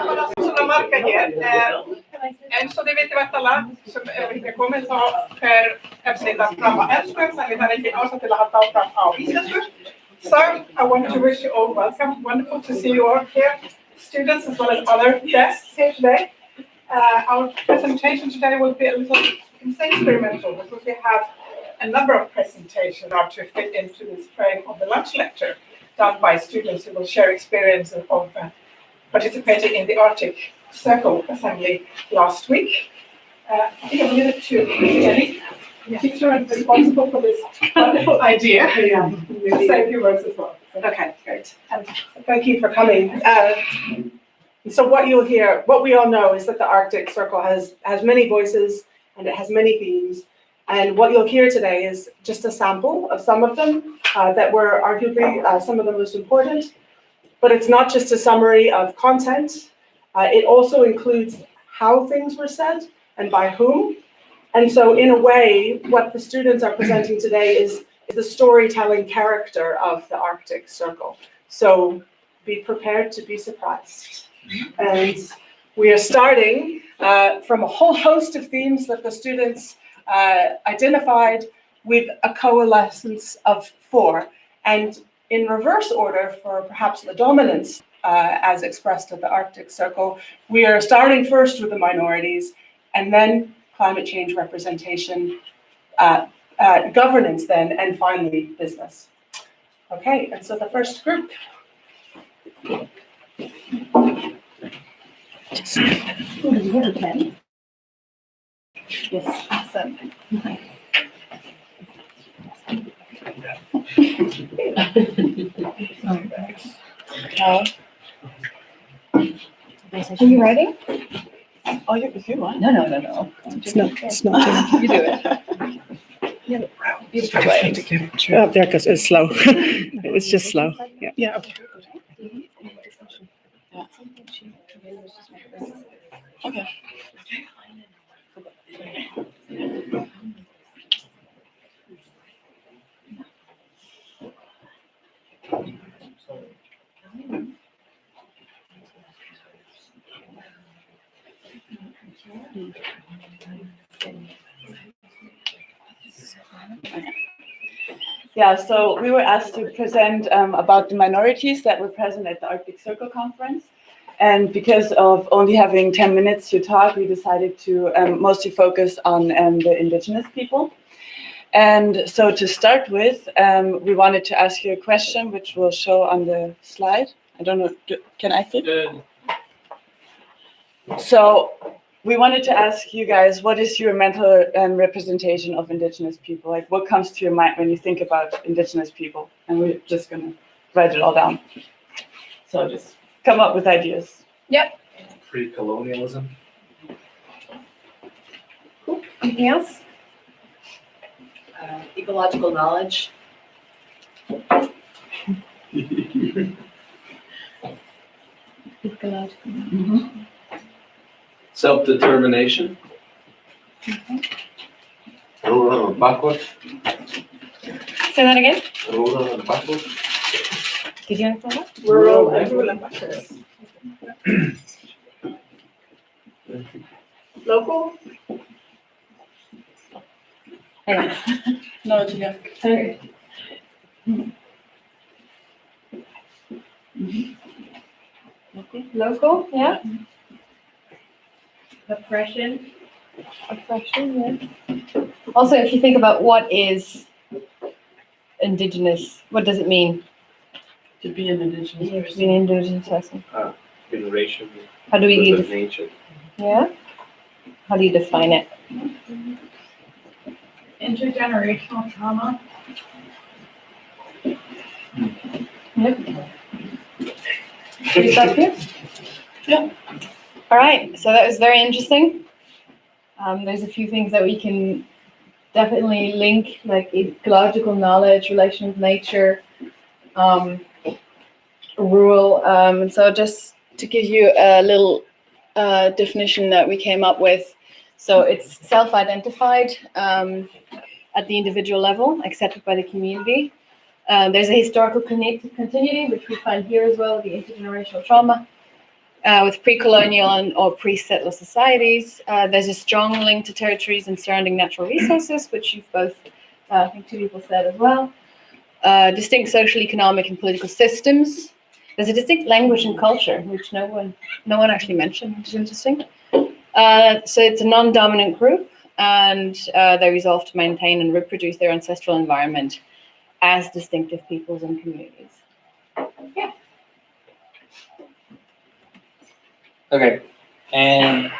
bara svona marga hér. Eins og þið vitið væntanlega sem er komið þá síðan fram á ensku, þannig það ekki ástæða til að halda áfram á íslensku. So I want to wish you all welcome. Wonderful to see you all here, students as well as other guests here today. Our presentation today will be a little experimental because we have a number of presentations now to fit into this frame of the lunch lecture done by students who will share experiences of participating in the Arctic Circle Assembly last week. I think I'll leave it to Jenny, the teacher and responsible for this wonderful idea, to say a few words as well. Okay, great. And thank you for coming. So what you'll hear, what we all know is that the Arctic Circle has many voices and it has many themes. And what you'll hear today is just a sample of some of them that were arguably some of the most important. But it's not just a summary of content. It also includes how things were said and by whom. And so in a way, what the students are presenting today is the storytelling character of the Arctic Circle. So be prepared to be surprised. And we are starting from a whole host of themes that the students identified with a coalescence of 4. And in reverse order for perhaps the dominance as expressed at the Arctic Circle, we are starting first with the minorities and then climate change representation, governance then, and finally business. Okay, and so the first group. Oh, did you have a pen? Yes, awesome. Are you writing? Oh, if you want. No. It's not You do it. Oh, there it goes. It's slow. It's just slow. Yeah. Okay. Okay. Yeah, so we were asked to present about the minorities that were present at the Arctic Circle Conference. And because of only having 10 minutes to talk, we decided to mostly focus on the indigenous people. And so to start with, we wanted to ask you a question, which we'll show on the slide. I don't know, can I fit? So we wanted to ask you guys, what is your mental representation of indigenous people? Like, what comes to your mind when you think about indigenous people? And we're just gonna write it all down. So just come up with ideas. Yep. Pre-colonialism. Cool. Anything else? Ecological knowledge. Ecological. Mm-hmm. Self-determination. Rural and backward. Say that again. Rural and backward. Did you understand that? Rural and backward. Local. Hang on. No, it's okay. Okay. Local, yeah. Oppression. Oppression, yeah. Also, if you think about what is indigenous, what does it mean? To be an indigenous To person. be an indigenous person. Generation. How do we With nature. yeah? How do you define it? Intergenerational trauma. Yep. Should we stop here? Yeah. All right, so that was very interesting. There's a few things that we can definitely link, like ecological knowledge, relation with nature, rural. And so just to give you a little definition that we came up with. So it's self-identified at the individual level, accepted by the community. There's a historical continuity, which we find here as well, the intergenerational trauma, with pre-colonial or pre-settler societies. There's a strong link to territories and surrounding natural resources, which you've both, I think 2 people said as well. Distinct social, economic, and political systems. There's a distinct language and culture, which no one actually mentioned, which is interesting. So it's a non-dominant group, and they resolve to maintain and reproduce their ancestral environment as distinctive peoples and communities. Yeah. Okay, and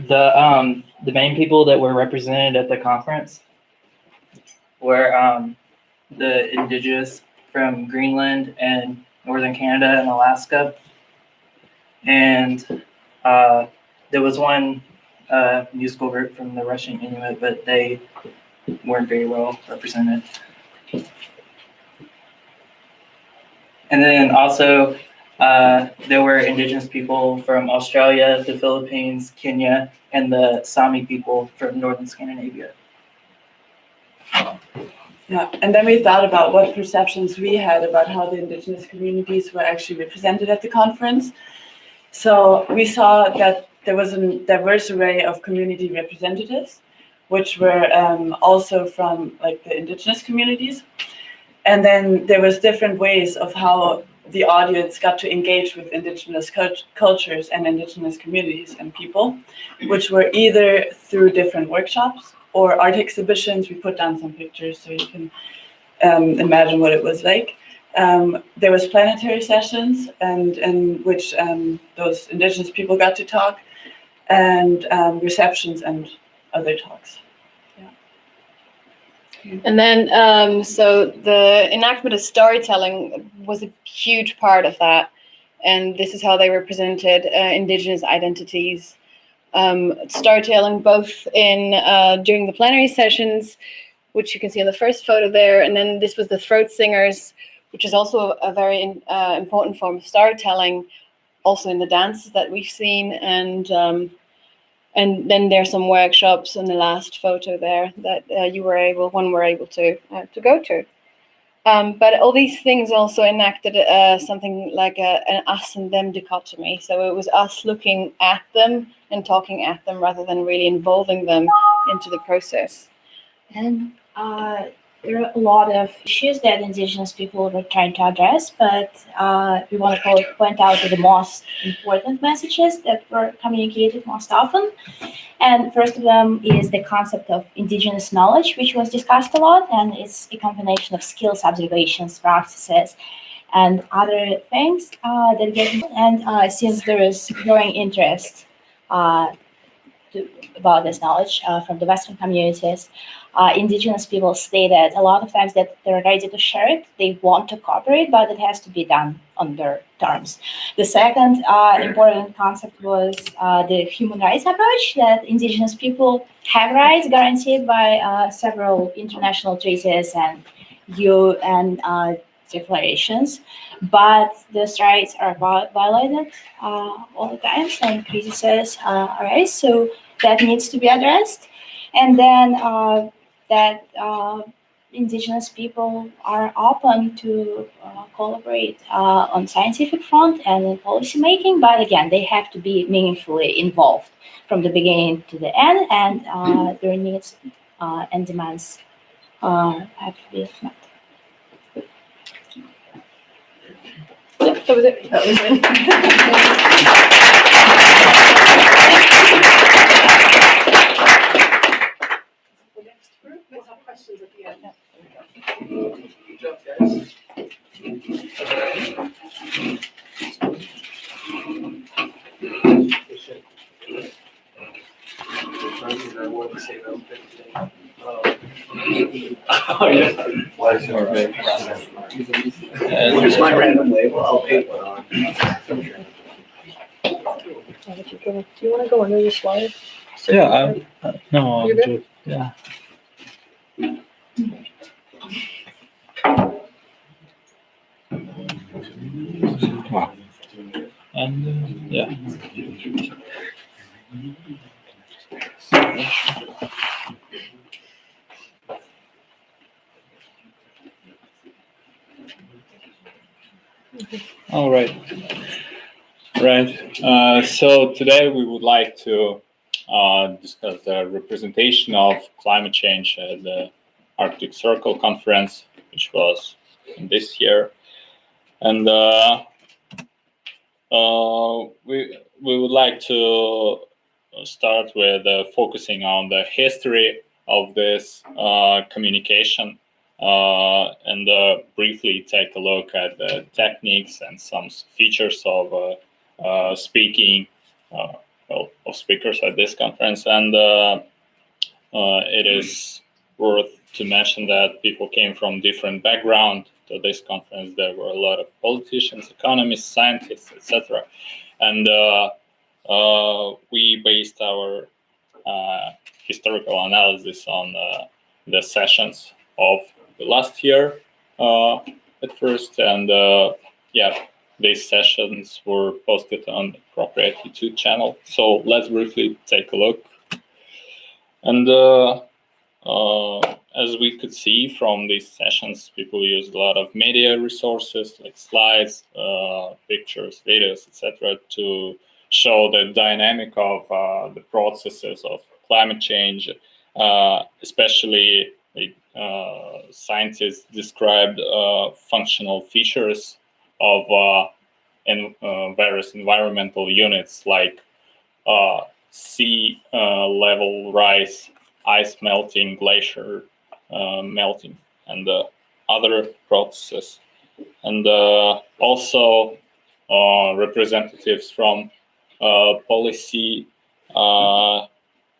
the main people that were represented at the conference were the indigenous from Greenland and northern Canada and Alaska, and there was one musical group from the Russian Inuit, but they weren't very well represented. And then also there were indigenous people from Australia, the Philippines, Kenya, and the Sami people from northern Scandinavia. Yeah, and then we thought about what perceptions we had about how the indigenous communities were actually represented at the conference. So we saw that there was a diverse array of community representatives, which were also from like the indigenous communities. And then there was different ways of how the audience got to engage with indigenous cultures and indigenous communities and people, which were either through different workshops or art exhibitions. We put down some pictures so you can imagine what it was like. There was planetary sessions and in which those indigenous people got to talk, and receptions and other talks. And then, so the enactment of storytelling was a huge part of that. And this is how they represented indigenous identities. Storytelling both in during the plenary sessions, which you can see in the first photo there. And then this was the throat singers, which is also a very important form of storytelling, also in the dances that we've seen. And then there's some workshops in the last photo there that one were able to go to. But all these things also enacted something like an us and them dichotomy. So it was us looking at them and talking at them rather than really involving them into the process. And there are a lot of issues that indigenous people were trying to address, but we want to point out the most important messages that were communicated most often. And first of them is the concept of indigenous knowledge, which was discussed a lot, and it's a combination of skills, observations, practices, and other things that get. And since there is growing interest about this knowledge from the Western communities, indigenous people stated a lot of times that they're ready to share it. They want to cooperate, but it has to be done on their terms. The second important concept was the human rights approach, that indigenous people have rights guaranteed by several international treaties and UN declarations, but those rights are violated all the time, and crises arise. So that needs to be addressed. And then that indigenous people are open to collaborate on scientific front and in policy making, but again, they have to be meaningfully involved from the beginning to the end, and their needs and demands have to be met. That was it. That was it. The next group, let's have questions at the end. Good job, guys. I want to say those things today. Oh, yeah. Why is your big process? Here's my random label. I'll paint one on. Do you want to go under the slide? Yeah, no, You're good? yeah. Wow. And yeah. All right. Right. So today we would like to discuss the representation of climate change at the Arctic Circle Conference, which was this year. And we would like to start with focusing on the history of this communication and briefly take a look at the techniques and some features of speaking of speakers at this conference. And it is worth to mention that people came from different backgrounds to this conference. There were a lot of politicians, economists, scientists, etc. And we based our historical analysis on the sessions of the last year at first. And these sessions were posted on the appropriate YouTube channel. So let's briefly take a look. And as we could see from these sessions, people used a lot of media resources like slides, pictures, videos, etc. to show the dynamic of the processes of climate change, especially scientists described functional features of various environmental units like sea level rise, ice melting, glacier melting, and other processes. And also representatives from policy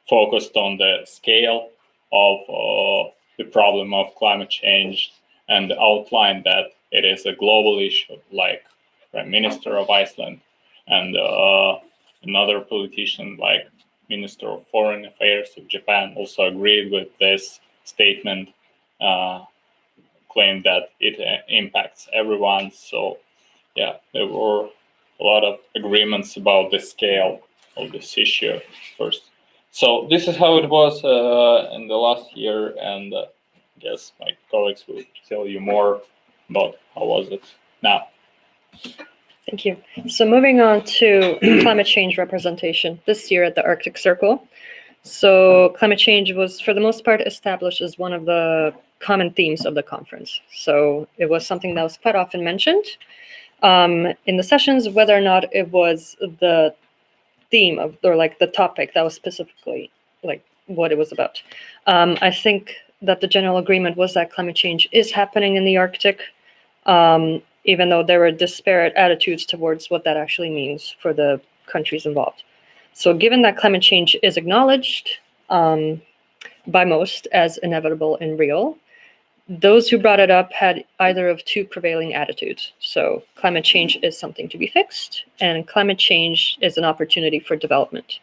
focused on the scale of the problem of climate change and outlined that it is a global issue, like Prime Minister of Iceland and another politician like Minister of Foreign Affairs of Japan also agreed with this statement, claimed that it impacts everyone. So yeah, there were a lot of agreements about the scale of this issue first. So this is how it was in the last year, and I guess my colleagues will tell you more about how was it now. Thank you. So moving on to climate change representation this year at the Arctic Circle. So climate change was, for the most part, established as one of the common themes of the conference. So it was something that was quite often mentioned in the sessions, whether or not it was the theme of, or like the topic that was specifically like what it was about. I think that the general agreement was that climate change is happening in the Arctic, even though there were disparate attitudes towards what that actually means for the countries involved. So given that climate change is acknowledged by most as inevitable and real, those who brought it up had either of two prevailing attitudes. So climate change is something to be fixed, and climate change is an opportunity for development.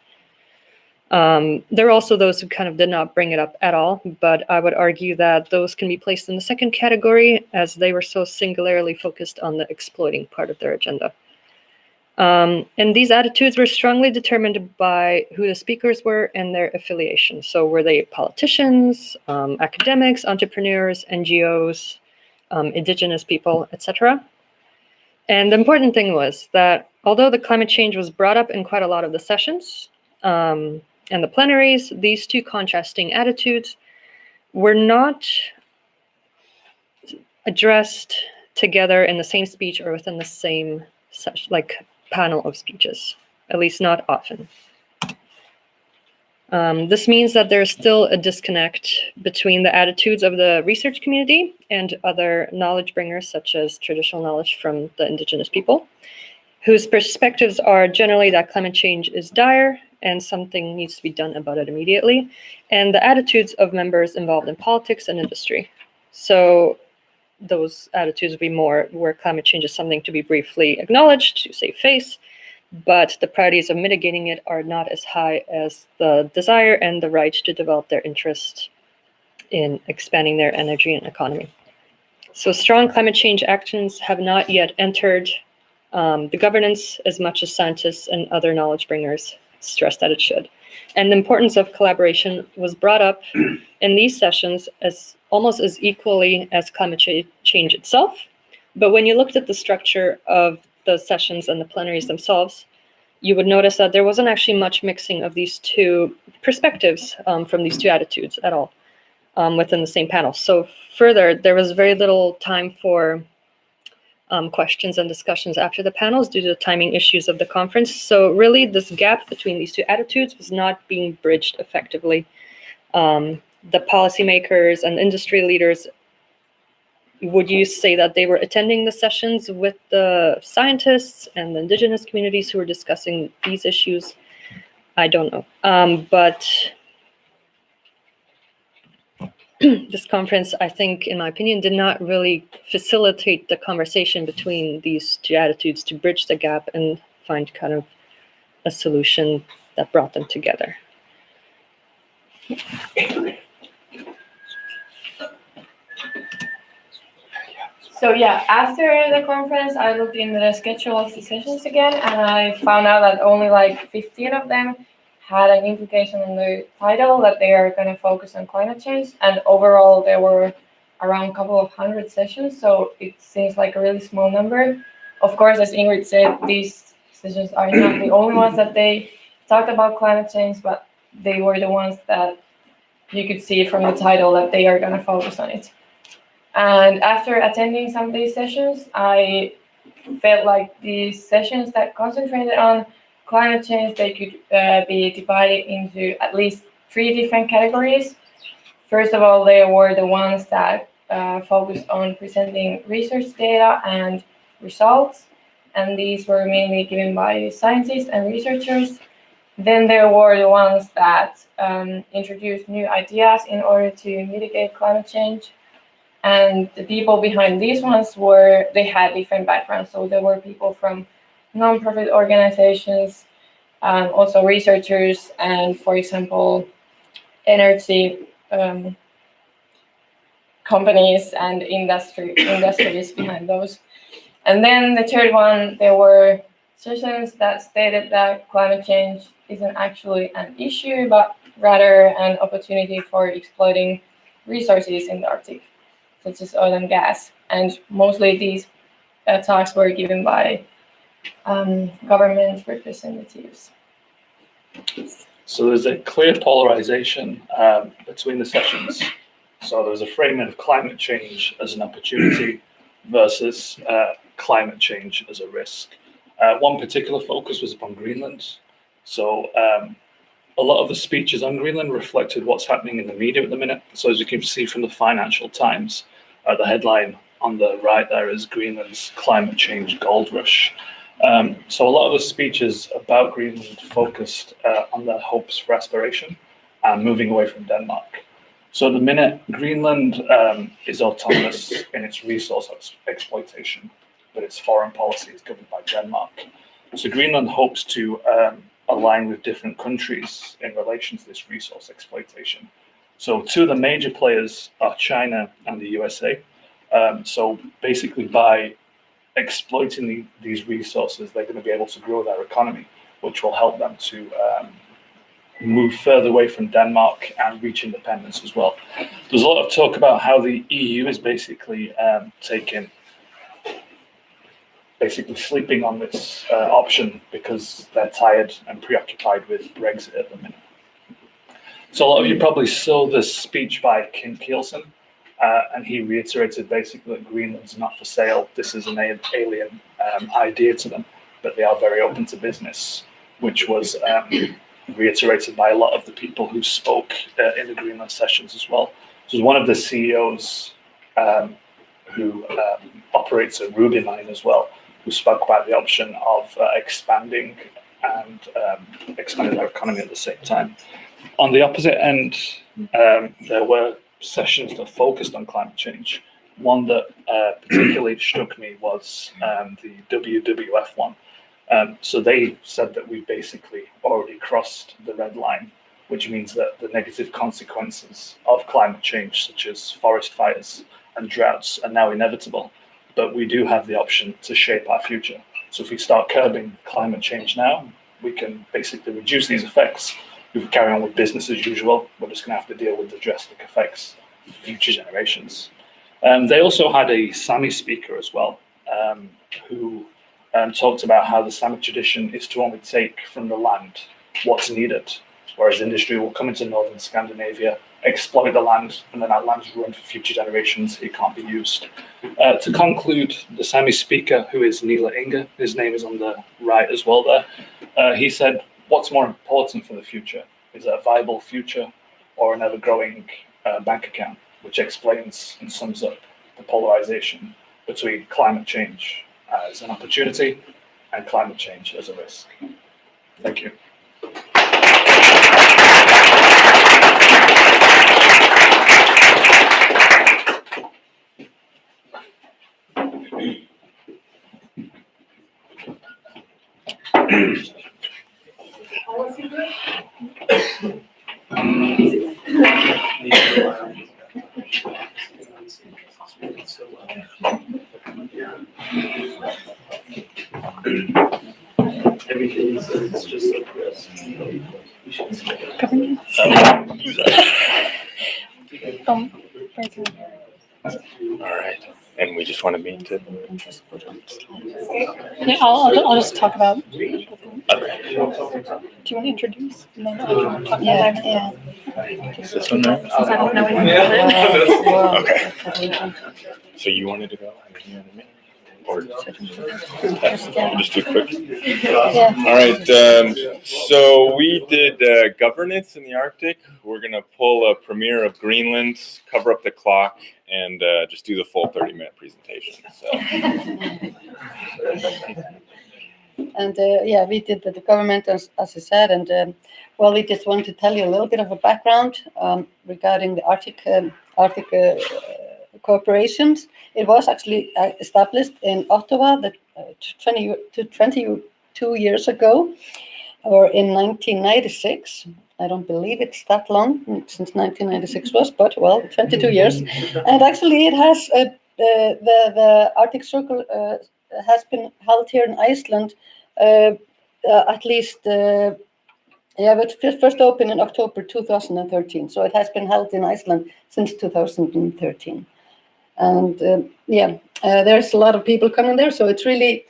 There are also those who kind of did not bring it up at all, but I would argue that those can be placed in the second category as they were so singularly focused on the exploiting part of their agenda. And these attitudes were strongly determined by who the speakers were and their affiliation. So were they politicians, academics, entrepreneurs, NGOs, indigenous people, etc. And the important thing was that although the climate change was brought up in quite a lot of the sessions and the plenaries, these two contrasting attitudes were not addressed together in the same speech or within the same panel of speeches, at least not often. This means that there's still a disconnect between the attitudes of the research community and other knowledge bringers, such as traditional knowledge from the indigenous people, whose perspectives are generally that climate change is dire and something needs to be done about it immediately, and the attitudes of members involved in politics and industry. So those attitudes would be more where climate change is something to be briefly acknowledged, to save face, but the priorities of mitigating it are not as high as the desire and the right to develop their interest in expanding their energy and economy. So strong climate change actions have not yet entered the governance as much as scientists and other knowledge bringers stress that it should. And the importance of collaboration was brought up in these sessions as almost as equally as climate change itself, But when you looked at the structure of the sessions and the plenaries themselves, you would notice that there wasn't actually much mixing of these two perspectives from these two attitudes at all within the same panel. So further, there was very little time for questions and discussions after the panels due to the timing issues of the conference. So really, this gap between these two attitudes was not being bridged effectively. The policymakers and industry leaders, would you say that they were attending the sessions with the scientists and the indigenous communities who were discussing these issues? I don't know. But this conference, I think, in my opinion, did not really facilitate the conversation between these two attitudes to bridge the gap and find kind of a solution that brought them together. So yeah, after the conference, I looked in the schedule of the sessions again, and I found out that only like 15 of them had an implication on the title that they are going to focus on climate change. And overall, there were around a couple of hundred sessions, so it seems like a really small number. Of course, as Ingrid said, these sessions are not the only ones that they talked about climate change, but they were the ones that you could see from the title that they are going to focus on it. And after attending some of these sessions, I felt like these sessions that concentrated on climate change, they could be divided into at least 3 different categories. First of all, they were the ones that focused on presenting research data and results, and these were mainly given by scientists and researchers. Then there were the ones that introduced new ideas in order to mitigate climate change. And the people behind these ones they had different backgrounds. So there were people from non-profit organizations, also researchers, and for example, energy companies and industries behind those. And then the third one, there were sessions that stated that climate change isn't actually an issue, but rather an opportunity for exploiting resources in the Arctic, such as oil and gas. And mostly these talks were given by government representatives. So there's a clear polarization between the sessions. So there's a framing of climate change as an opportunity versus climate change as a risk. One particular focus was upon Greenland. So a lot of the speeches on Greenland reflected what's happening in the media at the minute. So as you can see from the Financial Times, the headline on the right there is Greenland's climate change gold rush. So a lot of the speeches about Greenland focused on their hopes for aspiration and moving away from Denmark. So at the minute, Greenland is autonomous in its resource exploitation, but its foreign policy is governed by Denmark. So Greenland hopes to align with different countries in relation to this resource exploitation. So 2 of the major players are China and the USA. So basically by exploiting these resources, they're going to be able to grow their economy, which will help them to move further away from Denmark and reach independence as well. There's a lot of talk about how the EU is basically sleeping on this option because they're tired and preoccupied with Brexit at the minute. So a lot of you probably saw this speech by Kim Kielsen, and he reiterated basically that Greenland's not for sale. This is an alien idea to them, but they are very open to business, which was reiterated by a lot of the people who spoke in the Greenland sessions as well. So one of the CEOs who operates a ruby mine as well, who spoke about the option of expanding and expanding their economy at the same time. On the opposite end, there were sessions that focused on climate change. One that particularly struck me was the WWF one. So they said that we basically already crossed the red line, which means that the negative consequences of climate change, such as forest fires and droughts, are now inevitable. But we do have the option to shape our future. So if we start curbing climate change now, we can basically reduce these effects. If we carry on with business as usual, we're just going to have to deal with the drastic effects for future generations. They also had a Sami speaker as well, who talked about how the Samic tradition is to only take from the land what's needed, whereas industry will come into northern Scandinavia, exploit the land, and then that land's ruined for future generations. It can't be used. To conclude, the Sami speaker, who is Nila Inga, his name is on the right as well there, he said, what's more important for the future? Is it a viable future or an ever-growing bank account? Which explains and sums up the polarization between climate change as an opportunity and climate change as a risk. Thank you. Everything is just like this. All right. And we just want to meet to. Yeah, I'll just talk about. Okay. Do you want to introduce? And then I can talk about Is this one there? Since I don't know anything. Okay. So you wanted to go? And then you wanted me? Or just do quick. Yeah. All right. So we did governance in the Arctic. We're gonna pull a premiere of Greenland, cover up the clock, and just do the full 30-minute presentation. So. And yeah, we did the government, as I said, and well, we just want to tell you a little bit of a background regarding the Arctic corporations. It was actually established in Ottawa 22 years ago, or in 1996. I don't believe it's that long since 1996 was, but well, 22 years. And actually, it has the Arctic Circle has been held here in Iceland at least. Yeah, but first opened in October 2013. So it has been held in Iceland since 2013. And yeah, there's a lot of people coming there. So it's really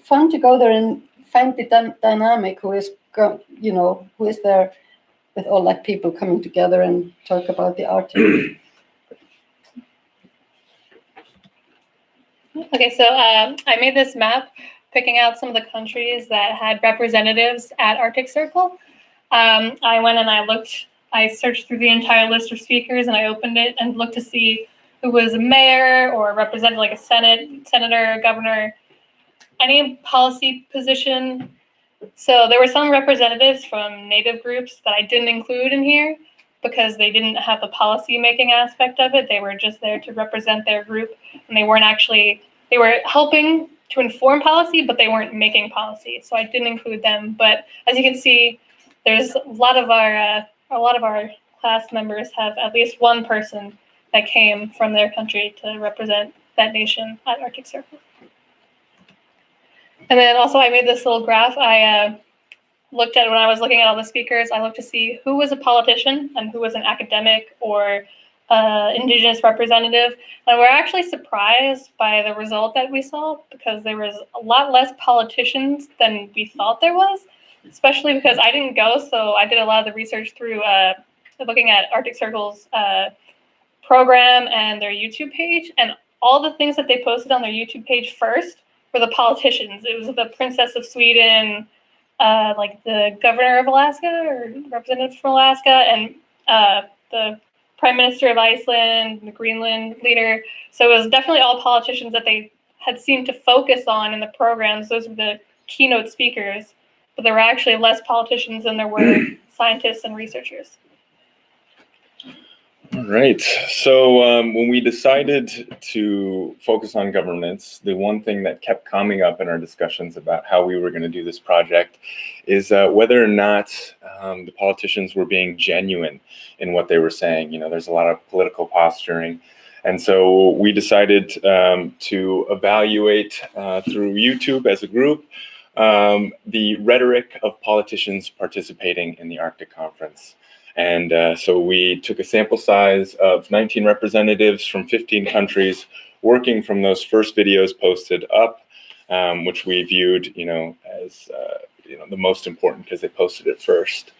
fun to go there and find the dynamic who is there with all like people coming together and talk about the Arctic. Okay, so I made this map picking out some of the countries that had representatives at Arctic Circle. I went and I searched through the entire list of speakers, and I opened it and looked to see who was a mayor or represented, like a senator, governor, any policy position. So there were some representatives from native groups that I didn't include in here because they didn't have the policy making aspect of it. They were just there to represent their group, and they were helping to inform policy, but they weren't making policy. So I didn't include them. But as you can see, there's a lot of our class members have at least one person that came from their country to represent that nation at Arctic Circle. And then also I made this little graph. I looked at when I was looking at all the speakers, I looked to see who was a politician and who was an academic or Indigenous representative. And we're actually surprised by the result that we saw because there was a lot less politicians than we thought there was, especially because I didn't go, so I did a lot of the research through looking at Arctic Circle's program and their YouTube page, and all the things that they posted on their YouTube page first were the politicians. It was the Princess of Sweden, like the governor of Alaska or representative from Alaska, and the Prime Minister of Iceland, the Greenland leader. So it was definitely all politicians that they had seemed to focus on in the programs. Those were the keynote speakers, but there were actually less politicians than there were scientists and researchers. All right. So when we decided to focus on governance, the one thing that kept coming up in our discussions about how we were going to do this project is whether or not the politicians were being genuine in what they were saying. You know, there's a lot of political posturing. And so we decided to evaluate through YouTube as a group the rhetoric of politicians participating in the Arctic Conference. And so we took a sample size of 19 representatives from 15 countries, working from those first videos posted up, which we viewed, as the most important because they posted it first.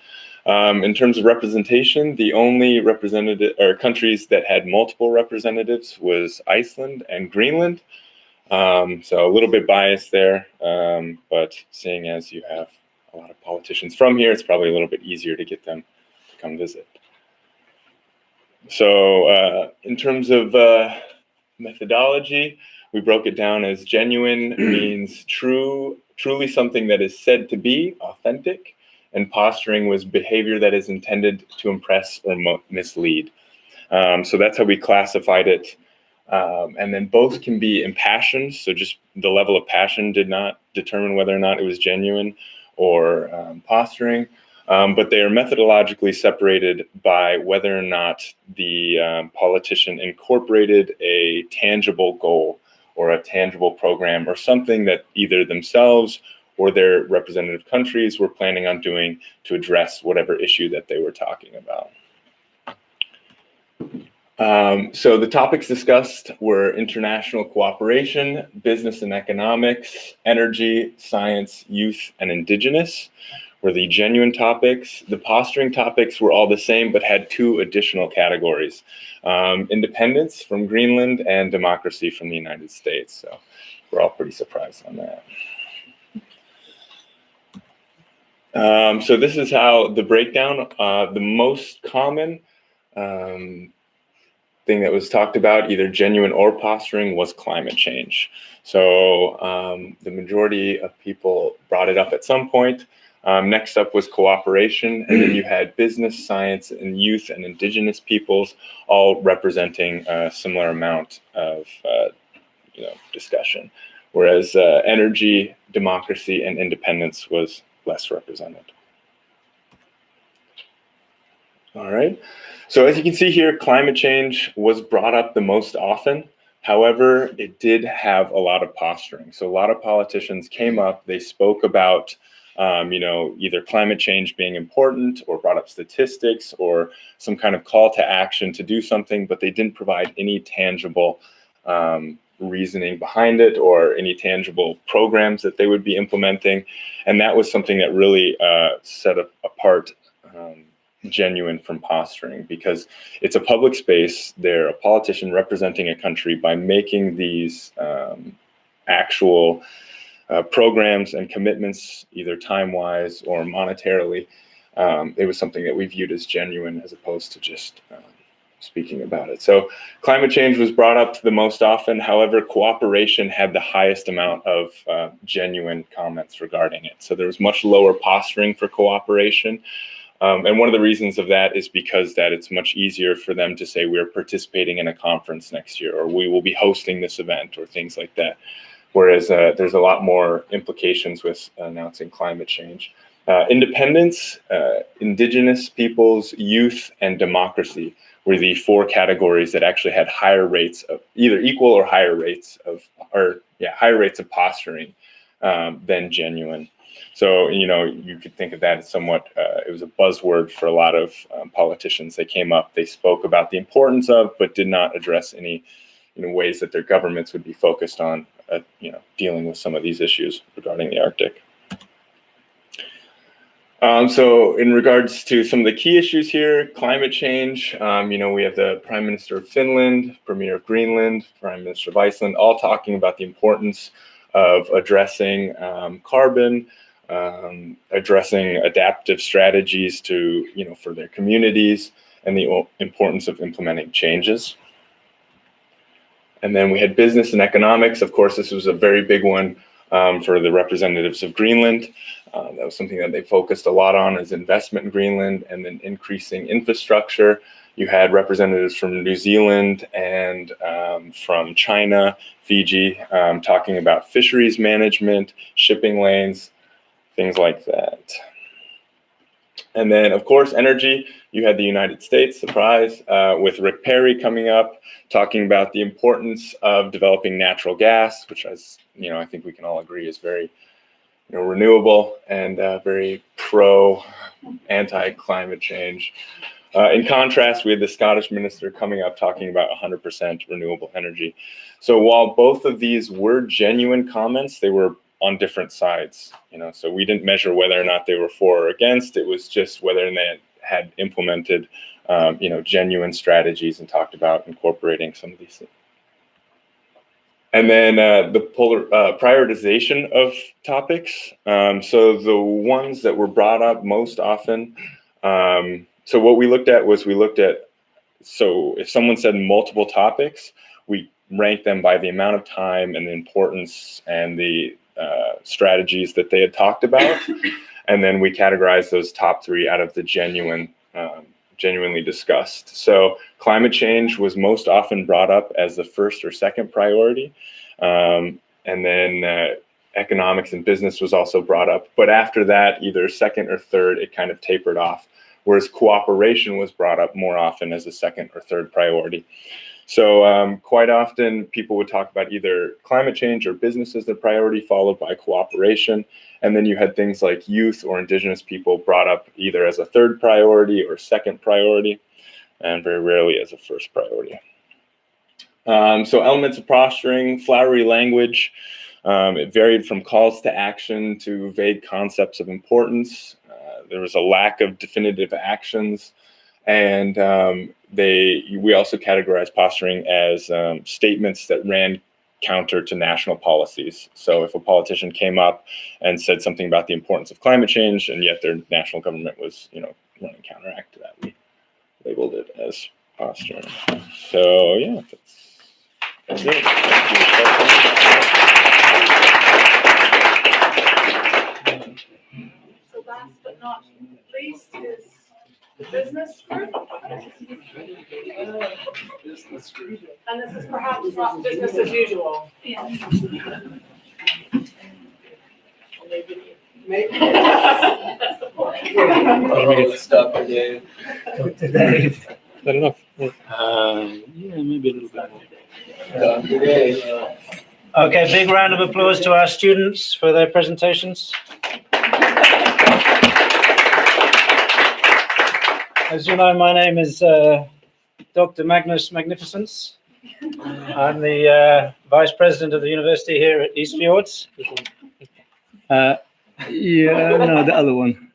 In terms of representation, the only representative or countries that had multiple representatives was Iceland and Greenland. So a little bit biased there, but seeing as you have a lot of politicians from here, it's probably a little bit easier to get them to come visit. So in terms of methodology, we broke it down as genuine means truly something that is said to be authentic, and posturing was behavior that is intended to impress or mislead. So that's how we classified it. And then both can be impassioned, so just the level of passion did not determine whether or not it was genuine or posturing. But they are methodologically separated by whether or not the politician incorporated a tangible goal or a tangible program or something that either themselves or their representative countries were planning on doing to address whatever issue that they were talking about. So the topics discussed were international cooperation, business and economics, energy, science, youth, and indigenous were the genuine topics. The posturing topics were all the same, but had two additional categories: independence from Greenland and democracy from the United States. So we're all pretty surprised on that. So this is how the breakdown, the most common thing that was talked about, either genuine or posturing, was climate change. So the majority of people brought it up at some point. Next up was cooperation, and then you had business, science, and youth and indigenous peoples, all representing a similar amount of discussion, whereas energy, democracy, and independence was less represented. All right. So as you can see here, climate change was brought up the most often. However, it did have a lot of posturing. So a lot of politicians came up, they spoke about, either climate change being important or brought up statistics or some kind of call to action to do something, but they didn't provide any tangible reasoning behind it or any tangible programs that they would be implementing. And that was something that really set apart genuine from posturing, because it's a public space. They're a politician representing a country by making these actual programs and commitments, either time-wise or monetarily. It was something that we viewed as genuine as opposed to just speaking about it. So climate change was brought up the most often. However, cooperation had the highest amount of genuine comments regarding it. So there was much lower posturing for cooperation. And one of the reasons of that is because that it's much easier for them to say we're participating in a conference next year, or we will be hosting this event, or things like that. Whereas there's a lot more implications with announcing climate change. Independence, indigenous peoples, youth, and democracy were the four categories that actually had higher rates of either equal or higher rates of, higher rates of posturing than genuine. So, you could think of that as somewhat, it was a buzzword for a lot of politicians. They came up, they spoke about the importance of, but did not address any, ways that their governments would be focused on, dealing with some of these issues regarding the Arctic. So in regards to some of the key issues here, climate change, we have the Prime Minister of Finland, Premier of Greenland, Prime Minister of Iceland, all talking about the importance of addressing carbon, addressing adaptive strategies to, for their communities, and the importance of implementing changes. And then we had business and economics. Of course, this was a very big one for the representatives of Greenland. That was something that they focused a lot on, is investment in Greenland and then increasing infrastructure. You had representatives from New Zealand and from China, Fiji, talking about fisheries management, shipping lanes, things like that. And then, of course, energy. You had the United States, surprise, with Rick Perry coming up, talking about the importance of developing natural gas, which, as I think we can all agree is very renewable and very anti-climate change. In contrast, we had the Scottish minister coming up talking about 100% renewable energy. So while both of these were genuine comments, they were on different sides. So we didn't measure whether or not they were for or against. It was just whether they had implemented, genuine strategies and talked about incorporating some of these things. And then the prioritization of topics. So the ones that were brought up most often. So what we looked at, so if someone said multiple topics, we ranked them by the amount of time and the importance and the strategies that they had talked about. And then we categorized those top 3 out of the genuinely discussed. So climate change was most often brought up as the first or second priority. And then economics and business was also brought up. But after that, either second or third, it kind of tapered off. Whereas cooperation was brought up more often as a second or third priority. So quite often people would talk about either climate change or business as the priority, followed by cooperation. And then you had things like youth or indigenous people brought up either as a third priority or second priority, and very rarely as a first priority. So elements of posturing, flowery language. It varied from calls to action to vague concepts of importance. There was a lack of definitive actions. And we also categorized posturing as statements that ran counter to national policies. So if a politician came up and said something about the importance of climate change, and yet their national government was, running counteract to that, we labeled it as posturing. So yeah, that's it. So last but not least is the business group. And this is perhaps not business as usual. Maybe. That's the point. Are we gonna stop today? Not enough. Yeah, maybe a little bit more. Stop today. Okay, big round of applause to our students for their presentations. As you know, my name is Dr. Magnus Magnificence. I'm the Vice President of the University here at Eastfjords. Yeah, no, the other one.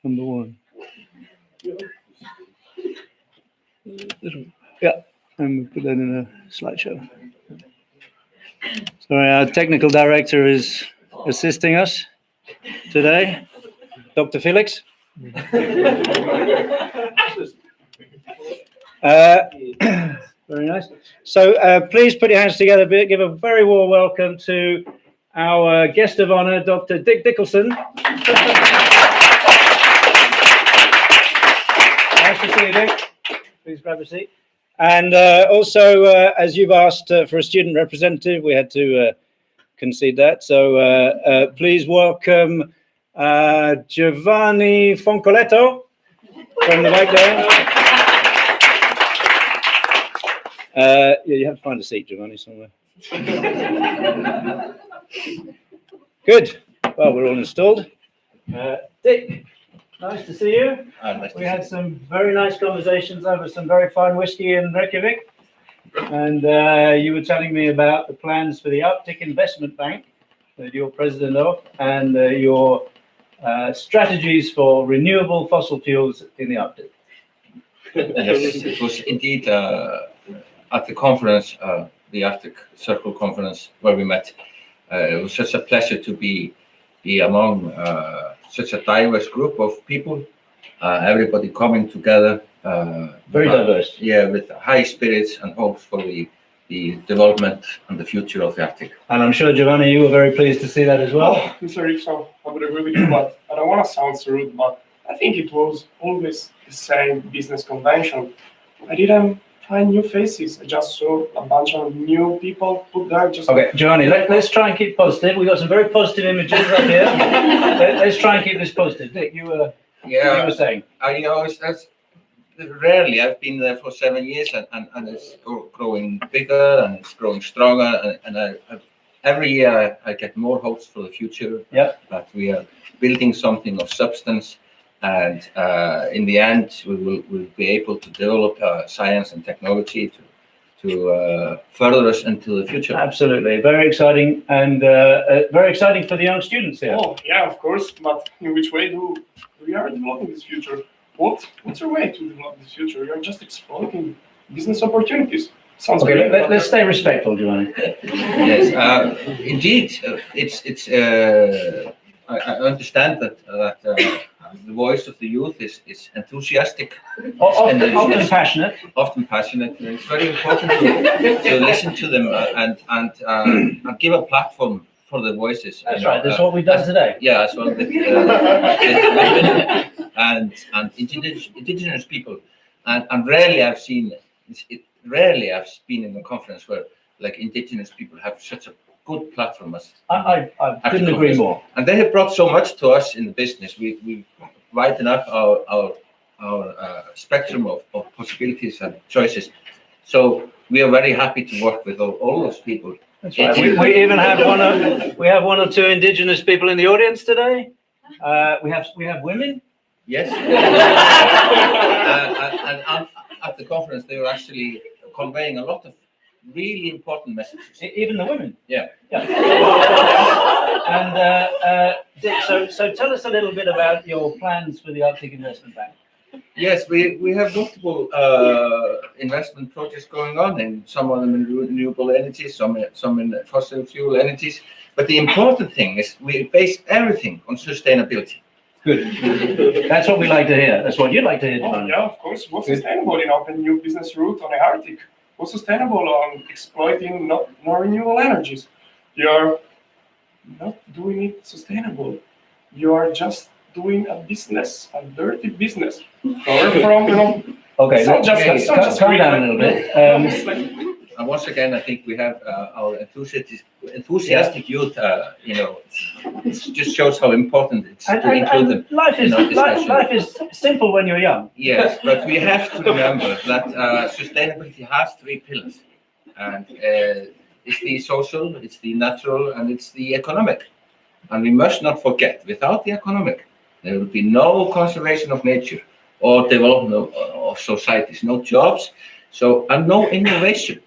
Number 1. Yeah, and we put that in a slideshow. Sorry, our technical director is assisting us today, Dr. Felix. Very nice. So please put your hands together, give a very warm welcome to our guest of honor, Dr. Dick Dickelson. Nice to see you, Dick. Please grab a seat. And also, as you've asked for a student representative, we had to concede that. So please welcome Giovanni Foncoletto from the back there. Yeah, you have to find a seat, Giovanni, somewhere. Good. Well, we're all installed. Dick, nice to see you. We had some very nice conversations over some very fine whiskey in Reykjavik. And you were telling me about the plans for the Arctic Investment Bank that you're president of, and your strategies for renewable fossil fuels in the Arctic. Yes, it was indeed at the conference, the Arctic Circle conference, where we met. It was such a pleasure to be among such a diverse group of people, everybody coming together. Very diverse. Yeah, with high spirits and hopes for the development and the future of the Arctic. And I'm sure, Giovanni, you were very pleased to see that as well. Oh, Mr. Rickson, I would agree with you, but I don't want to sound so rude, but I think it was always the same business convention. I didn't find new faces. I just saw a bunch of new people put there. Just okay, Giovanni, let's try and keep positive. We've got some very positive images up here. Let's try and keep this positive. Dick, you were saying. That's rarely. I've been there for 7 years, and it's growing bigger and it's growing stronger. And every year I get more hopes for the future. Yeah. That we are building something of substance And in the end, we'll be able to develop science and technology to further us into the future. Absolutely, very exciting, and very exciting for the young students here. Oh, yeah, of course, but in which way do we are developing this future? What's your way to develop this future? You're just exploring business opportunities. Sounds Okay, great. let's stay respectful, Giovanni. Yes, indeed, it's. I understand that the voice of the youth is enthusiastic, Often passionate. Often passionate. And it's very important to listen to them and give a platform for the voices. That's right. That's what we've done today. Yeah, as well with women and indigenous people. And rarely I've seen rarely I've been in a conference where like indigenous people have such a good platform as I couldn't agree more. And they have brought so much to us in the business. We widen up our spectrum of possibilities and choices. So we are very happy to work with all those people. That's right. We even have one or two indigenous people in the audience today. We have women. Yes. and at the conference, they were actually conveying a lot of really important messages. Even the women. Yeah. And Dick, so tell us a little bit about your plans for the Arctic Investment Bank. Yes, we have multiple investment projects going on, and some of them in renewable energy, some in fossil fuel energies. But the important thing is we base everything on sustainability. Good. That's what we like to hear. That's what you'd like to hear. Oh, yeah, of course. What's sustainable in opening new business route on the Arctic? What's sustainable on exploiting non-renewable energies? You're not doing it sustainable. You are just doing a business, a dirty business. Far from, Okay, calm down a little bit. And once again, I think we have our enthusiastic youth. It just shows how important it's to include them. Life is simple when you're young. Yes, but we have to remember that sustainability has three pillars, and it's the social, it's the natural, and it's the economic. And we must not forget, without the economic, there will be no conservation of nature or development of societies, no jobs, and no innovation.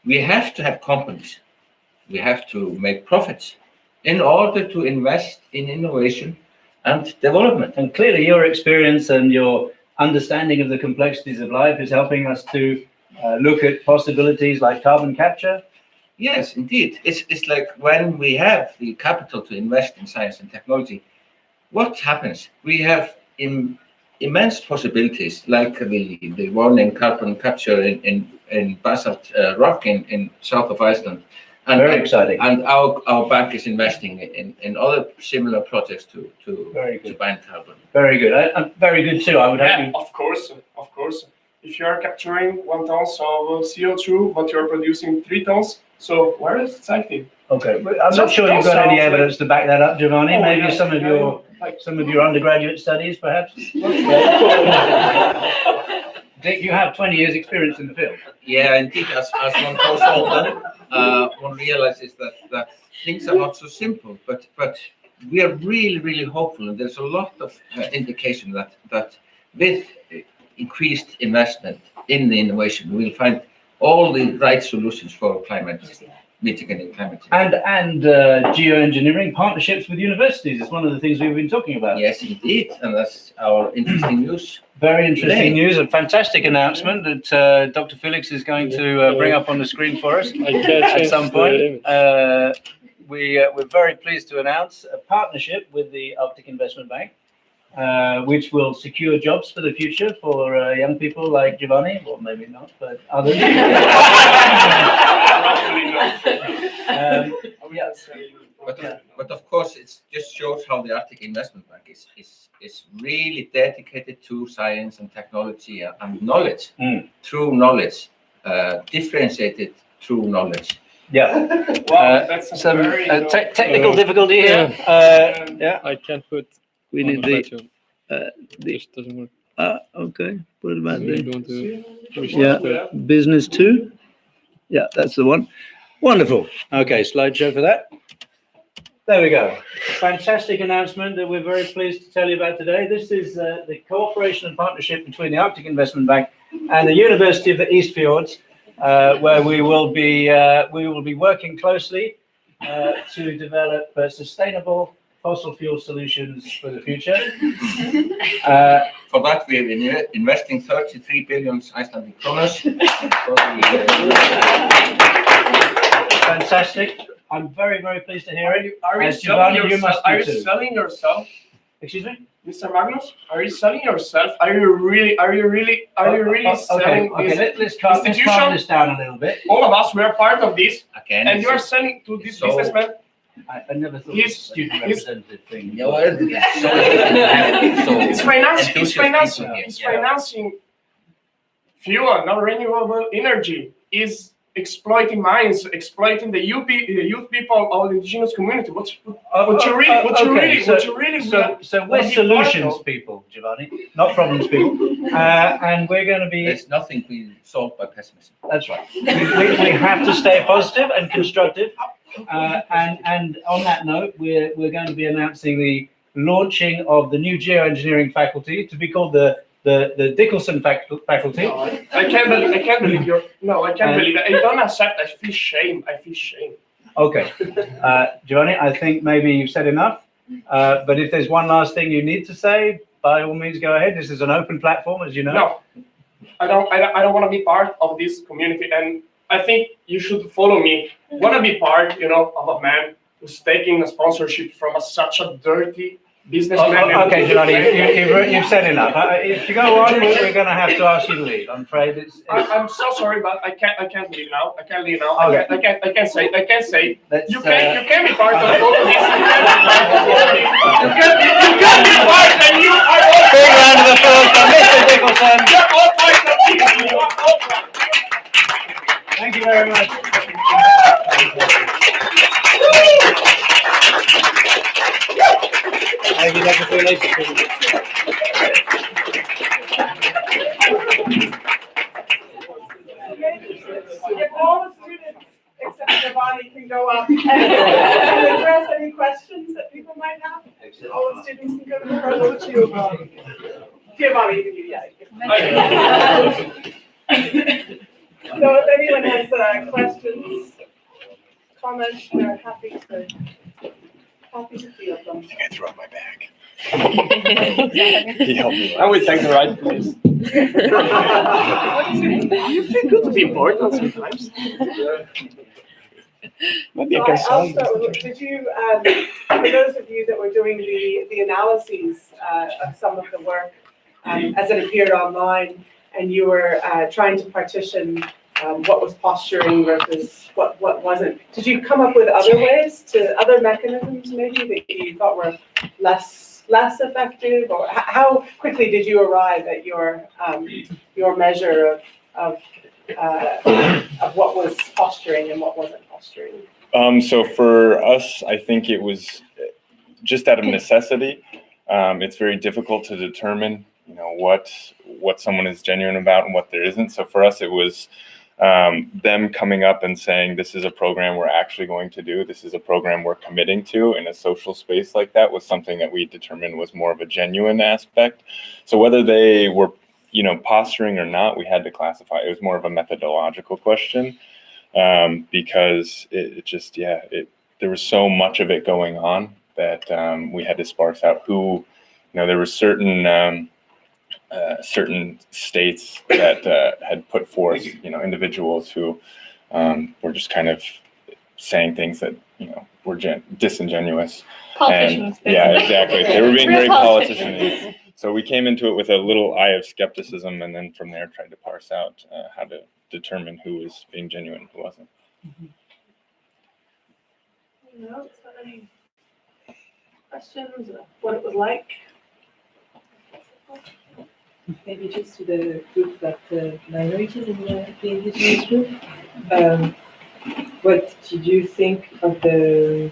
We have to have companies. We have to make profits in order to invest in innovation and development. And clearly your experience and your understanding of the complexities of life is helping us to look at possibilities like carbon capture. Yes, indeed. It's like when we have the capital to invest in science and technology, what happens? We have immense possibilities, like the one in carbon capture in basalt rock in south of Iceland. And, very exciting. And our bank is investing in other similar projects to bind carbon. Very good. Very good too. I would have you. Of course. If you are capturing 1 ton of CO2, but you are producing 3 tons, so where is it exciting? Okay, I'm not sure you've got any evidence to back that up, Giovanni. Maybe some of your undergraduate studies, perhaps. Dick, you have 20 years' experience in the field. Yeah, indeed. As one goes older, one realizes that things are not so simple. But we are really hopeful, and there's a lot of indication that with increased investment in the innovation, we'll find all the right solutions for mitigating climate change. And geoengineering partnerships with universities is one of the things we've been talking about. Yes, indeed, and that's our interesting news. Very interesting news, a fantastic announcement that Dr. Felix is going to bring up on the screen for us at some point. We're very pleased to announce a partnership with the Arctic Investment Bank, which will secure jobs for the future for young people like Giovanni, well, maybe not, but others. But of course, it just shows how the Arctic Investment Bank is really dedicated to science and technology and knowledge, true knowledge, differentiated true knowledge. Yeah. Wow, that's some very technical difficulty here. Yeah. I can't put. We need This doesn't work. Okay. What about the business 2? Yeah, that's the one. Wonderful. Okay, slideshow for that. There we go. Fantastic announcement that we're very pleased to tell you about today. This is the cooperation and partnership between the Arctic Investment Bank and the University of the East Fjords, where we will be working closely to develop sustainable fossil fuel solutions for the future. For that, we're investing 33 billion Icelandic kroners. Fantastic. I'm very, very pleased to hear it. Are you selling yourself? Excuse me? Mr. Magnus, are you selling yourself? Are you really selling Okay, this let's calm institution? this down a little bit. All of us, we are part of this. Again, and you are selling to this businessman. I never thought it was a student representative thing. It's financing fuel, not renewable energy. Is exploiting mines, exploiting the youth people of the indigenous community. What you really So we're solutions people, Giovanni, not problems people. And we're going to be. There's nothing being solved by pessimism. That's right. We have to stay positive and constructive. And on that note, we're going to be announcing the launching of the new geoengineering faculty to be called the Dickelson faculty. No, I can't believe you're. No, I can't believe it. I don't accept. I feel shame. Okay, Giovanni, I think maybe you've said enough. But if there's one last thing you need to say, by all means, go ahead. This is an open platform, as you know. No, I don't want to be part of this community, and I think you should follow me. Want to be part, of a man who's taking a sponsorship from such a dirty businessman. Okay, Giovanni, you've said enough. If you go on, we're going to have to ask you to leave. I'm afraid I'm so sorry, but I can't leave now. Okay. I can't say. You can't be part of all of this. You can't be part, and you are all. Big round of applause for Mr. Dickelson. You're all part of this. You are all part. Thank you very much. Thank you, Dr. Felix. If all the students except Giovanni can go up and address any questions that people might have, all the students can go to the front with you. Giovanni, yeah. So if anyone has questions, comments, we're happy to field them. I think I threw out my bag. He helped me. I would take the right place. You feel good to be important sometimes. Maybe I can start with, did you, for those of you that were doing the analyses of some of the work as it appeared online, and you were trying to partition what was posturing versus what wasn't, did you come up with other ways, other mechanisms maybe that you thought were less effective, or how quickly did you arrive at your measure of what was posturing and what wasn't posturing? So for us, I think it was just out of necessity. It's very difficult to determine, what someone is genuine about and what there isn't. So for us, it was them coming up and saying, this is a program we're actually going to do. This is a program we're committing to in a social space like that was something that we determined was more of a genuine aspect. So whether they were, posturing or not, we had to classify. It was more of a methodological question because there was so much of it going on that we had to sparse out who, there were certain states that had put forth, individuals who were just kind of saying things that, were disingenuous. Politicians. Yeah, exactly. They were being very politician-y. So we came into it with a little eye of skepticism, and then from there tried to parse out how to determine who was being genuine and who wasn't. Any questions? What it was like? Maybe just to the group that minorities in the indigenous group. What did you think of the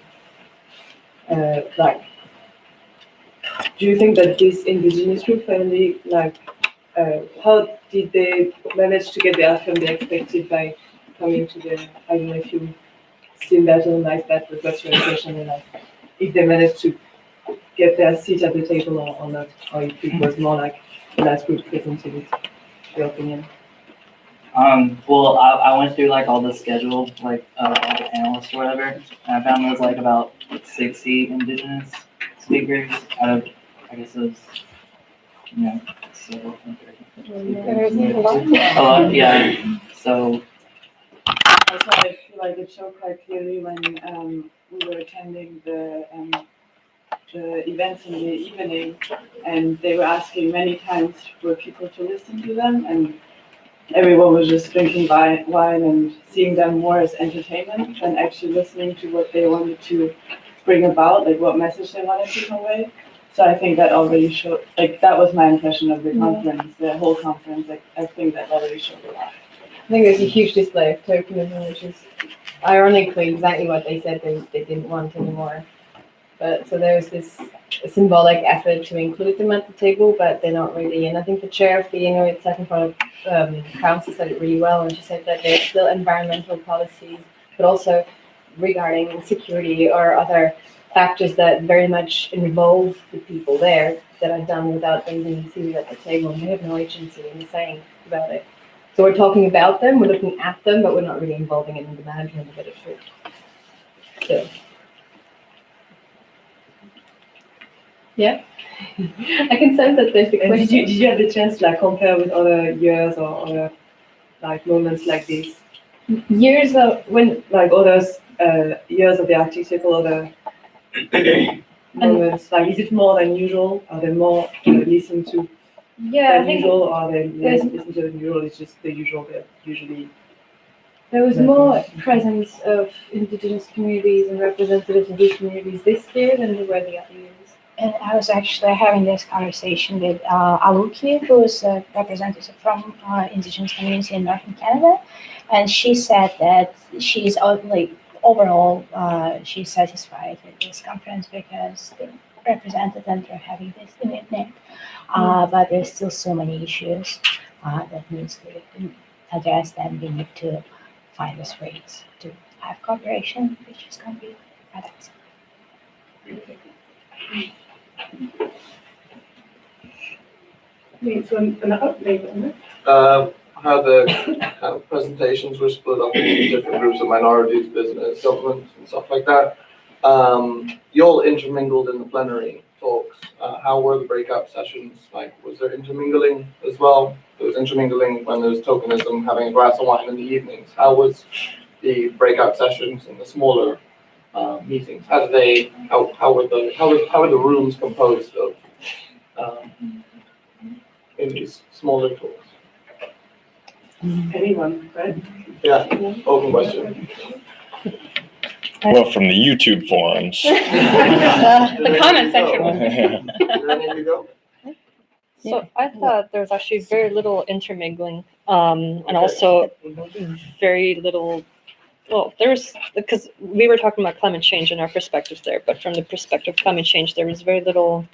do you think that this indigenous group family, how did they manage to get the outcome they expected by coming to the, I don't know if you've seen that or analyzed that, the question and if they managed to get their seat at the table or not, or if it was more like the last group presented it, your opinion. Well, I went through like all the schedule, like all the panelists or whatever, and I found there was like about 60 indigenous speakers out of, I guess it was, so. A lot, yeah. So. That's why I feel like it showed quite clearly when we were attending the events in the evening, and they were asking many times for people to listen to them, and everyone was just drinking wine and seeing them more as entertainment than actually listening to what they wanted to bring about, like what message they wanted to convey. So I think that already showed, like that was my impression of the conference, the whole conference. Like I think that already showed a lot. I think there's a huge display of tokenism, which is ironically exactly what they said they didn't want anymore. But so there's this symbolic effort to include them at the table, but they're not really. And I think the chair of the second part of council said it really well, and she said that there's still environmental policies, but also regarding security or other factors that very much involve the people there that are done without them being seated at the table, and they have no agency in saying about it. So we're talking about them, we're looking at them, but we're not really involving it in the management of it at all. So. Yeah, I can sense that there's the And question. did you have the chance to like compare with other years or other like moments like this? Years of when like others years of the Arctic Circle, other moments. Like is it more than usual? Are they more listened to than usual, or are they less listened to than usual? It's just the usual. They're usually. There was more presence of indigenous communities and representatives of these communities this year than there were the other years. And I was actually having this conversation with Aluki, who is a representative from Indigenous community in Northern Canada, and she said that she's overall she's satisfied with this conference because they represented and they're having this commitment. But there's still so many issues that needs to be addressed, and we need to find those ways to have cooperation, which is going to be productive. How the kind of presentations were split up into different groups of minorities, business, government, and stuff like that. You all intermingled in the plenary talks. How were the breakout sessions? Like, was there intermingling as well? There was intermingling when there was tokenism, having a glass of wine in the evenings. How was the breakout sessions in the smaller meetings? How were the rooms composed of in these smaller talks? Anyone, right? Yeah, open question. Well, from the YouTube forums. The comment section. Did any of you go? So I thought there was actually very little intermingling, and also very little. Well, there's because we were talking about climate change and our perspectives there, but from the perspective of climate change, there was very little.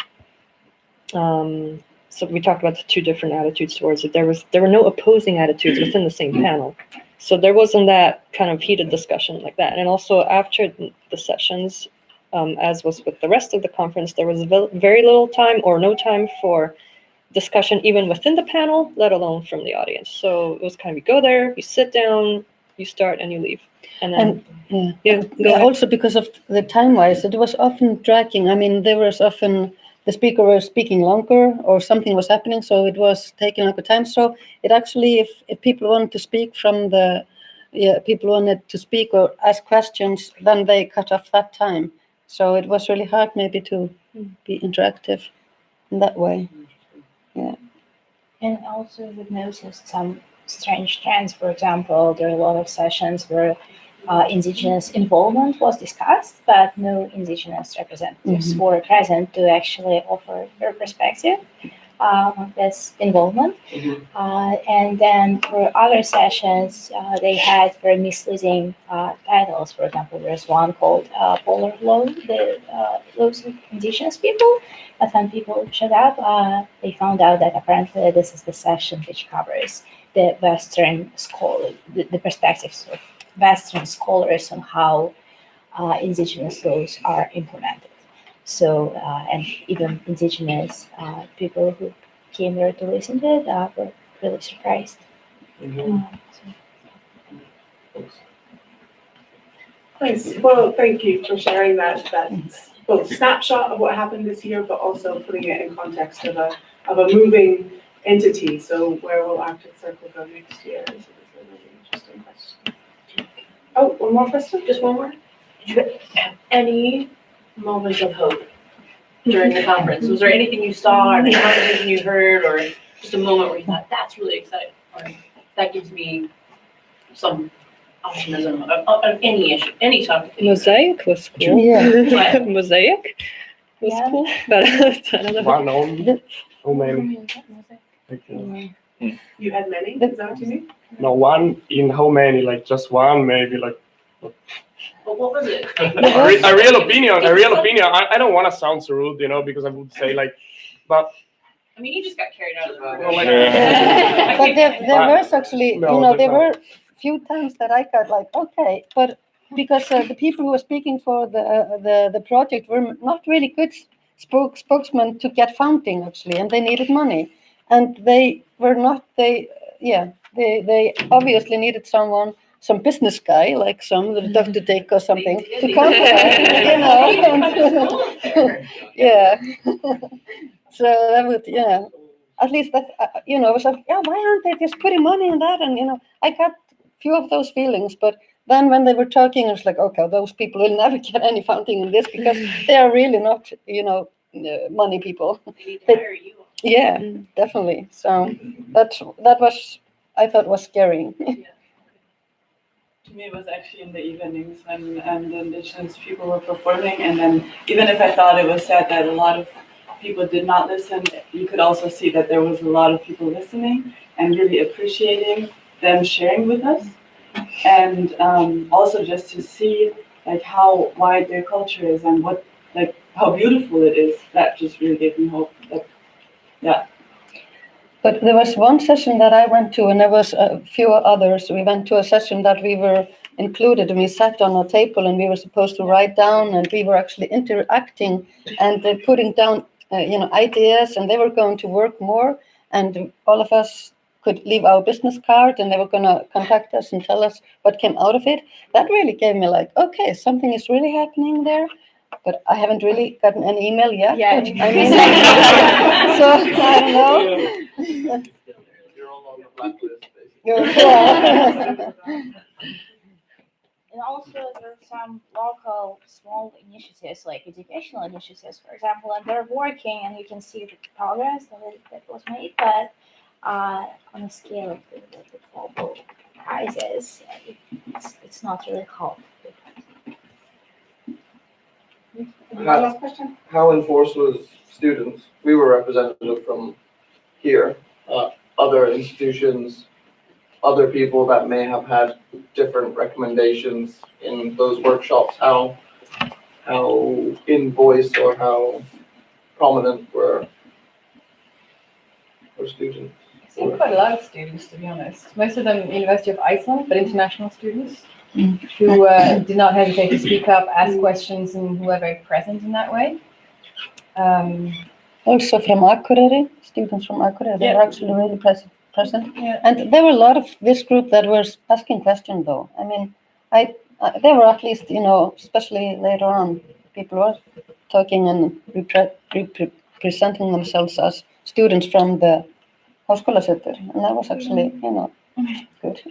So we talked about the two different attitudes towards it. There were no opposing attitudes within the same panel. So there wasn't that kind of heated discussion like that. And also after the sessions, as was with the rest of the conference, there was very little time or no time for discussion even within the panel, let alone from the audience. So it was kind of you go there, you sit down, you start, and you leave. And then also because of the time-wise, it was often dragging. I mean, there was often the speaker was speaking longer or something was happening, so it was taking longer time. So it actually, if people wanted to speak people wanted to speak or ask questions, then they cut off that time. So it was really hard maybe to be interactive in that way. Yeah. And also we've noticed some strange trends. For example, there are a lot of sessions where Indigenous involvement was discussed, but no Indigenous representatives were present to actually offer their perspective on this involvement. And then for other sessions, they had very misleading titles. For example, there's one called Polar Law, the laws of Indigenous people. But when people showed up, they found out that apparently this is the session which covers the Western scholar, the perspectives of Western scholars on how Indigenous laws are implemented. So, and even indigenous people who came there to listen to it were really surprised. Nice. Well, thank you for sharing that both snapshot of what happened this year, but also putting it in context of a moving entity. So where will Arctic Circle go next year? Is a really interesting question. Oh, one more question? Just one more. Did you have any moments of hope during the conference? Was there anything you saw, or any conversation you heard, or just a moment where you thought, that's really exciting, or that gives me some optimism of any issue, any topic? Mosaic was cool. Yeah. Mosaic was cool, but I don't know. One only? How many? You had many? Is that what you mean? No, one in how many? Like just one, maybe like. But what was it? A real opinion. I don't want to sound so rude, because I would say like, but. I mean, you just got carried out of the room. But there was actually, there were few times that I got like, okay, but because the people who were speaking for the project were not really good spokesmen to get funding actually, and they needed money, and they were not. They obviously needed someone. Some business guy, like the Dr. Dick or something, to come yeah. So that would, at least that, I was like, yeah, why aren't they just putting money in that? And, I got few of those feelings, but then when they were talking, I was like, okay, those people will never get any funding in this because they are really not, money people. They need to hire you. Yeah, definitely. So that was, I thought was scary. To me, it was actually in the evenings when the indigenous people were performing, and then even if I thought it was sad that a lot of people did not listen, you could also see that there was a lot of people listening and really appreciating them sharing with us, and also just to see like how wide their culture is and how beautiful it is. That just really gave me hope. But there was one session that I went to, and there was a few others. We went to a session that we were included, and we sat on a table, and we were supposed to write down, and we were actually interacting and putting down, ideas, and they were going to work more, and all of us could leave our business card, and they were going to contact us and tell us what came out of it. That really gave me like, okay, something is really happening there. But I haven't really gotten an email yet. Yeah. But, I mean, so I don't know. You're all on the blacklist, basically. Yeah. And also there are some local small initiatives, like educational initiatives, for example, and they're working, and you can see the progress that was made, but on a scale of the global crisis, it's not really helped. Last question. How enforced was students? We were representative from here, other institutions, other people that may have had different recommendations in those workshops. How in voice or how prominent were students? I've seen quite a lot of students, to be honest. Most of them University of Iceland, but international students who did not hesitate to speak up, ask questions, and who were very present in that way. Also from Akureyri, students from Akureyri, they were actually really present. Yeah. And there were a lot of this group that were asking questions, though. I mean, there were at least, especially later on, people were talking and presenting themselves as students from the Háskólasetur, and that was actually, good.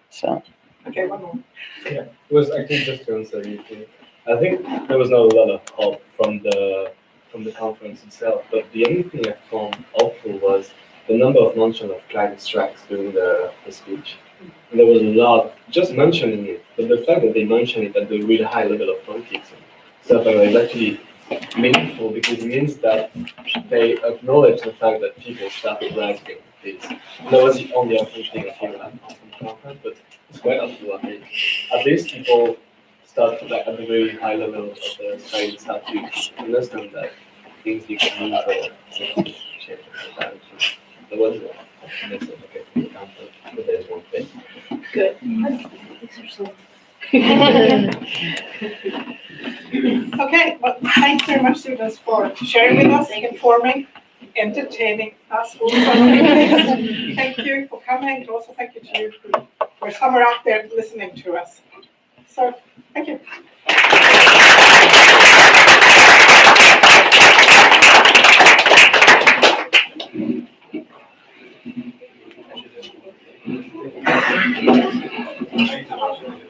So. Okay, one more. Yeah, it was actually just to answer you. I think there was not a lot of hope from the conference itself, but the only thing I found helpful was the number of mention of climate strikes during the speech. And there was a lot just mentioning it, but the fact that they mentioned it at the really high level of politics and stuff is actually meaningful, because it means that they acknowledge the fact that people started writing this. That was the only helpful thing I feel from the conference, but it's quite helpful. I mean, at least people start at the very high level of the society, start to understand that things you can move or change. There was a optimism from the conference, but there's one thing. Good. Okay, well, thanks very much, students, for sharing with us, informing, entertaining us. Thank you for coming, and also thank you to you who were somewhere out there listening to us. So, thank you.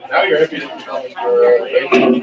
Now you're happy to come